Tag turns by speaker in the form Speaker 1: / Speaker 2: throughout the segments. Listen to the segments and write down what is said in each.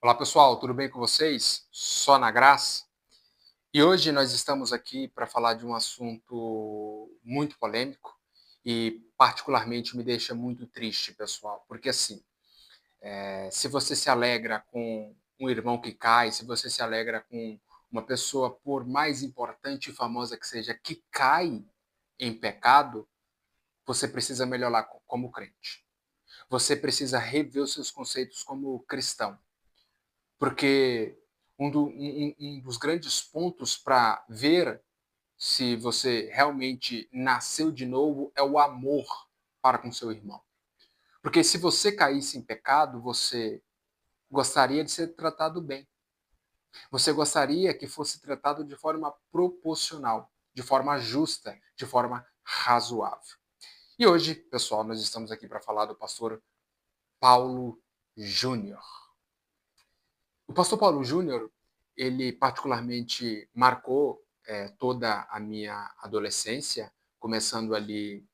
Speaker 1: Olá pessoal, tudo bem com vocês? Só na graça? E hoje nós estamos aqui para falar de um assunto muito polêmico e particularmente me deixa muito triste, pessoal, porque assim, se você se alegra com um irmão que cai, se você se alegra com uma pessoa, por mais importante e famosa que seja, que cai em pecado, você precisa melhorar como crente. Você precisa rever os seus conceitos como cristão. Porque um dos grandes pontos para ver se você realmente nasceu de novo é o amor para com seu irmão. Porque se você caísse em pecado, você gostaria de ser tratado bem. Você gostaria que fosse tratado de forma proporcional, de forma justa, de forma razoável. E hoje, pessoal, nós estamos aqui para falar do pastor Paulo Júnior. O pastor Paulo Júnior, ele particularmente marcou toda a minha adolescência, começando ali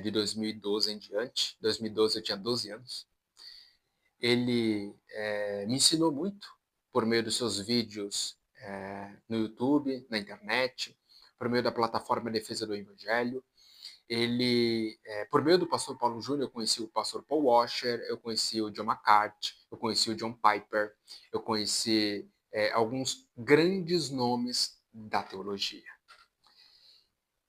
Speaker 1: de 2012 em diante. 2012 eu tinha 12 anos. Ele me ensinou muito por meio dos seus vídeos no YouTube, na internet, por meio da plataforma Defesa do Evangelho. Por meio do pastor Paulo Júnior, eu conheci o pastor Paul Washer, eu conheci o John McCarthy, eu conheci o John Piper, eu conheci alguns grandes nomes da teologia.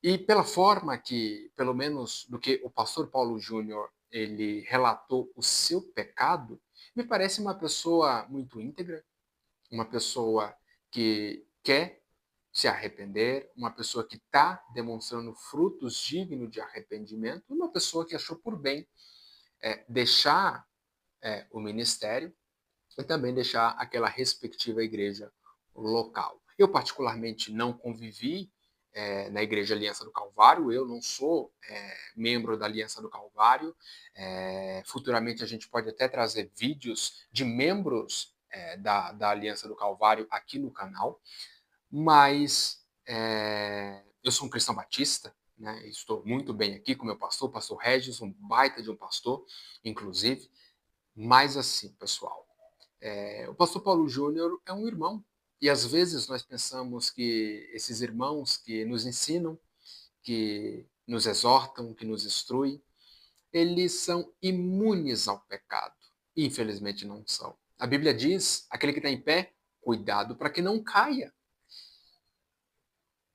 Speaker 1: E pela forma que, pelo menos do que o pastor Paulo Júnior, ele relatou o seu pecado, me parece uma pessoa muito íntegra, uma pessoa que quer se arrepender, uma pessoa que está demonstrando frutos dignos de arrependimento, uma pessoa que achou por bem deixar o ministério e também deixar aquela respectiva igreja local. Eu, particularmente, não convivi na Igreja Aliança do Calvário, eu não sou membro da Aliança do Calvário. Futuramente a gente pode até trazer vídeos de membros da Aliança do Calvário aqui no canal, mas eu sou um cristão batista, né? Estou muito bem aqui com meu pastor, o pastor Regis, um baita de um pastor, inclusive. Mas assim, pessoal, o pastor Paulo Júnior é um irmão. E às vezes nós pensamos que esses irmãos que nos ensinam, que nos exortam, que nos instruem, eles são imunes ao pecado. Infelizmente não são. A Bíblia diz, aquele que está em pé, cuidado para que não caia.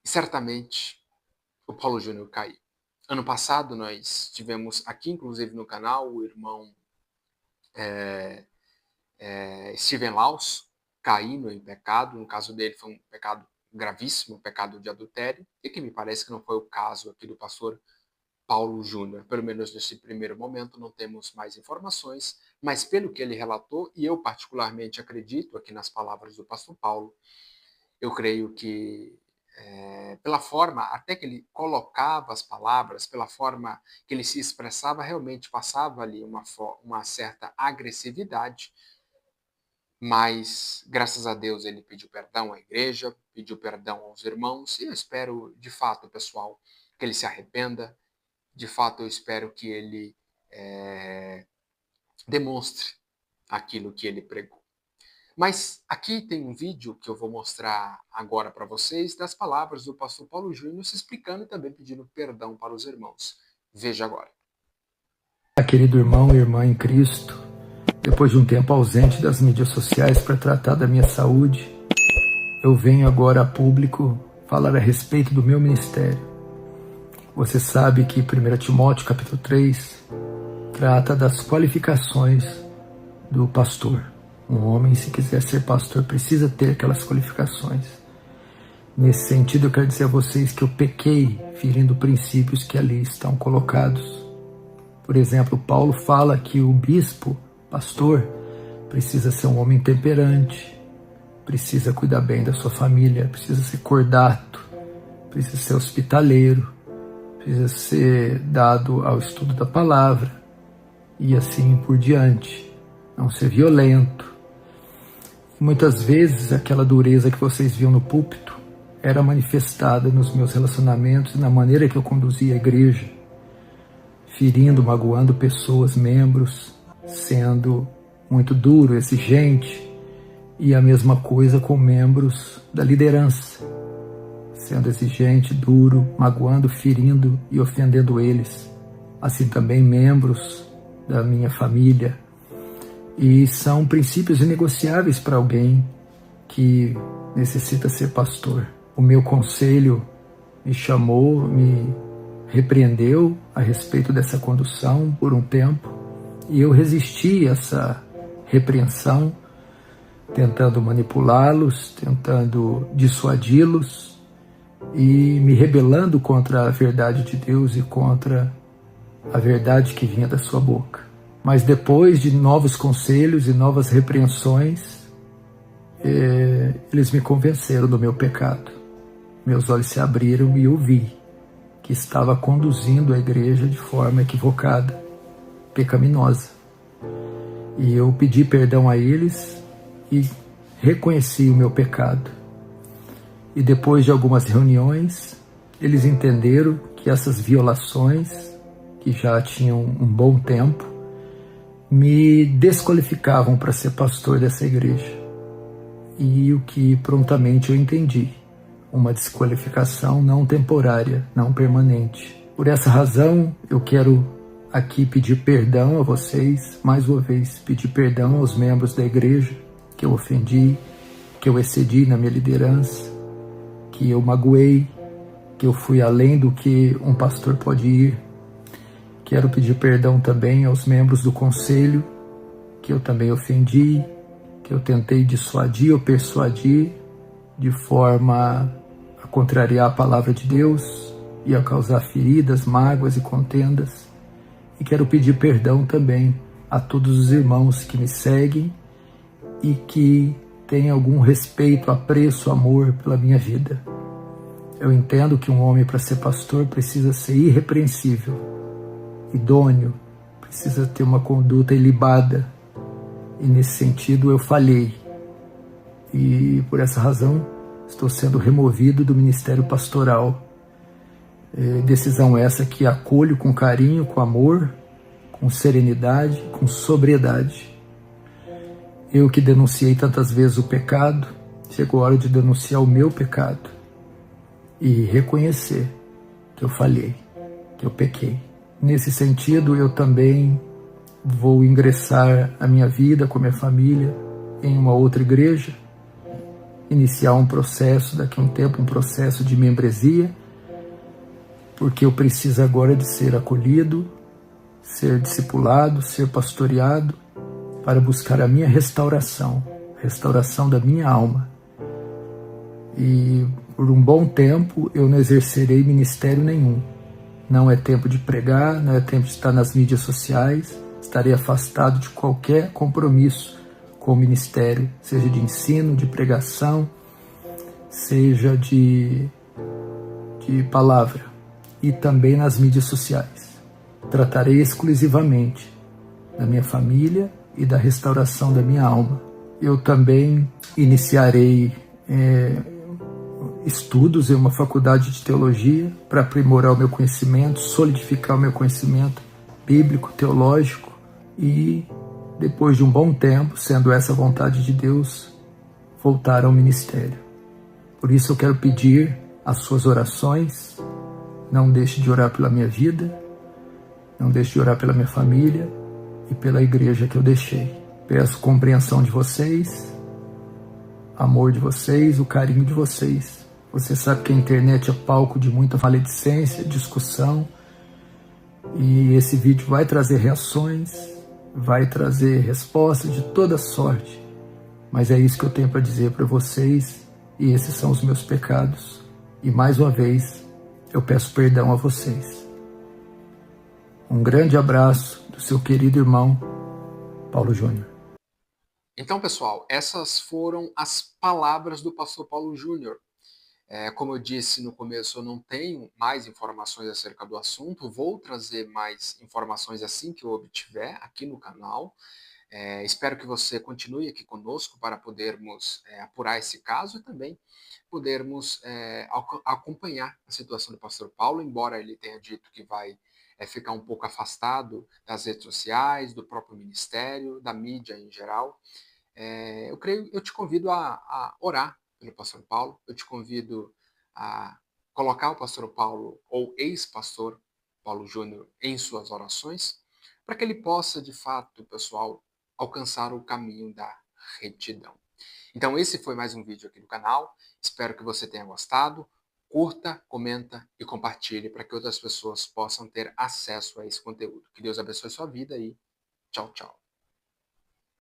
Speaker 1: E certamente o Paulo Júnior caiu. Ano passado nós tivemos aqui, inclusive no canal, o irmão Steven Laus caindo em pecado. No caso dele foi um pecado gravíssimo, um pecado de adultério, e que me parece que não foi o caso aqui do pastor Paulo Júnior. Pelo menos nesse primeiro momento não temos mais informações, mas pelo que ele relatou, e eu particularmente acredito aqui nas palavras do pastor Paulo, eu creio que pela forma até que ele colocava as palavras, pela forma que ele se expressava, realmente passava ali uma certa agressividade, mas graças a Deus ele pediu perdão à igreja, pediu perdão aos irmãos, e eu espero de fato, pessoal, que ele se arrependa, de fato eu espero que ele demonstre aquilo que ele pregou. Mas aqui tem um vídeo que eu vou mostrar agora para vocês das palavras do pastor Paulo Júnior se explicando e também pedindo perdão para os irmãos. Veja agora.
Speaker 2: Querido irmão e irmã em Cristo, depois de um tempo ausente das mídias sociais para tratar da minha saúde, eu venho agora a público falar a respeito do meu ministério. Você sabe que 1 Timóteo capítulo 3 trata das qualificações do pastor. Um homem, se quiser ser pastor, precisa ter aquelas qualificações. Nesse sentido, eu quero dizer a vocês que eu pequei ferindo princípios que ali estão colocados. Por exemplo, Paulo fala que o bispo, pastor, precisa ser um homem temperante, precisa cuidar bem da sua família, precisa ser cordato, precisa ser hospitaleiro, precisa ser dado ao estudo da palavra e assim por diante. Não ser violento. Muitas vezes aquela dureza que vocês viam no púlpito era manifestada nos meus relacionamentos e na maneira que eu conduzia a igreja, ferindo, magoando pessoas, membros, sendo muito duro, exigente, e a mesma coisa com membros da liderança, sendo exigente, duro, magoando, ferindo e ofendendo eles. Assim também membros da minha família. E são princípios inegociáveis para alguém que necessita ser pastor. O meu conselho me chamou, me repreendeu a respeito dessa condução por um tempo, e eu resisti a essa repreensão, tentando manipulá-los, tentando dissuadi-los e me rebelando contra a verdade de Deus e contra a verdade que vinha da sua boca. Mas depois de novos conselhos e novas repreensões, eles me convenceram do meu pecado. Meus olhos se abriram e eu vi que estava conduzindo a igreja de forma equivocada, pecaminosa. E eu pedi perdão a eles e reconheci o meu pecado. E depois de algumas reuniões, eles entenderam que essas violações, que já tinham um bom tempo, me desqualificavam para ser pastor dessa igreja. E o que prontamente eu entendi: uma desqualificação não temporária, não permanente. Por essa razão, eu quero aqui pedir perdão a vocês, mais uma vez, pedir perdão aos membros da igreja que eu ofendi, que eu excedi na minha liderança, que eu magoei, que eu fui além do que um pastor pode ir. Quero pedir perdão também aos membros do conselho, que eu também ofendi, que eu tentei dissuadir ou persuadir de forma a contrariar a palavra de Deus e a causar feridas, mágoas e contendas. E quero pedir perdão também a todos os irmãos que me seguem e que têm algum respeito, apreço, amor pela minha vida. Eu entendo que um homem, para ser pastor, precisa ser irrepreensível, idôneo, precisa ter uma conduta ilibada. E nesse sentido eu falhei. E por essa razão estou sendo removido do ministério pastoral. Decisão essa que acolho com carinho, com amor, com serenidade, com sobriedade. Eu que denunciei tantas vezes o pecado, chegou a hora de denunciar o meu pecado e reconhecer que eu falhei, que eu pequei. Nesse sentido, eu também vou ingressar a minha vida com a minha família em uma outra igreja, iniciar um processo, daqui a um tempo, um processo de membresia, porque eu preciso agora de ser acolhido, ser discipulado, ser pastoreado, para buscar a minha restauração, restauração da minha alma. E por um bom tempo eu não exercerei ministério nenhum. Não é tempo de pregar, não é tempo de estar nas mídias sociais, estarei afastado de qualquer compromisso com o ministério, seja de ensino, de pregação, seja de palavra, e também nas mídias sociais. Tratarei exclusivamente da minha família e da restauração da minha alma. Eu também iniciarei estudos em uma faculdade de teologia para aprimorar o meu conhecimento, solidificar o meu conhecimento bíblico, teológico, e depois de um bom tempo, sendo essa a vontade de Deus, voltar ao ministério. Por isso eu quero pedir as suas orações. Não deixe de orar pela minha vida, não deixe de orar pela minha família e pela igreja que eu deixei. Peço compreensão de vocês, amor de vocês, o carinho de vocês. Você sabe que a internet é palco de muita maledicência, discussão, e esse vídeo vai trazer reações, vai trazer respostas de toda sorte, mas é isso que eu tenho para dizer para vocês, e esses são os meus pecados. E mais uma vez, eu peço perdão a vocês. Um grande abraço do seu querido irmão, Paulo Júnior.
Speaker 1: Então, pessoal, essas foram as palavras do pastor Paulo Júnior. Como eu disse no começo, eu não tenho mais informações acerca do assunto, vou trazer mais informações assim que eu obtiver aqui no canal. Espero que você continue aqui conosco para podermos apurar esse caso e também podermos acompanhar a situação do pastor Paulo, embora ele tenha dito que vai ficar um pouco afastado das redes sociais, do próprio ministério, da mídia em geral. Eu te convido a orar pelo pastor Paulo, eu te convido a colocar o pastor Paulo, ou ex-pastor Paulo Júnior, em suas orações, para que ele possa, de fato, pessoal, alcançar o caminho da retidão. Então, esse foi mais um vídeo aqui do canal. Espero que você tenha gostado. Curta, comenta e compartilhe para que outras pessoas possam ter acesso a esse conteúdo. Que Deus abençoe sua vida e tchau, tchau.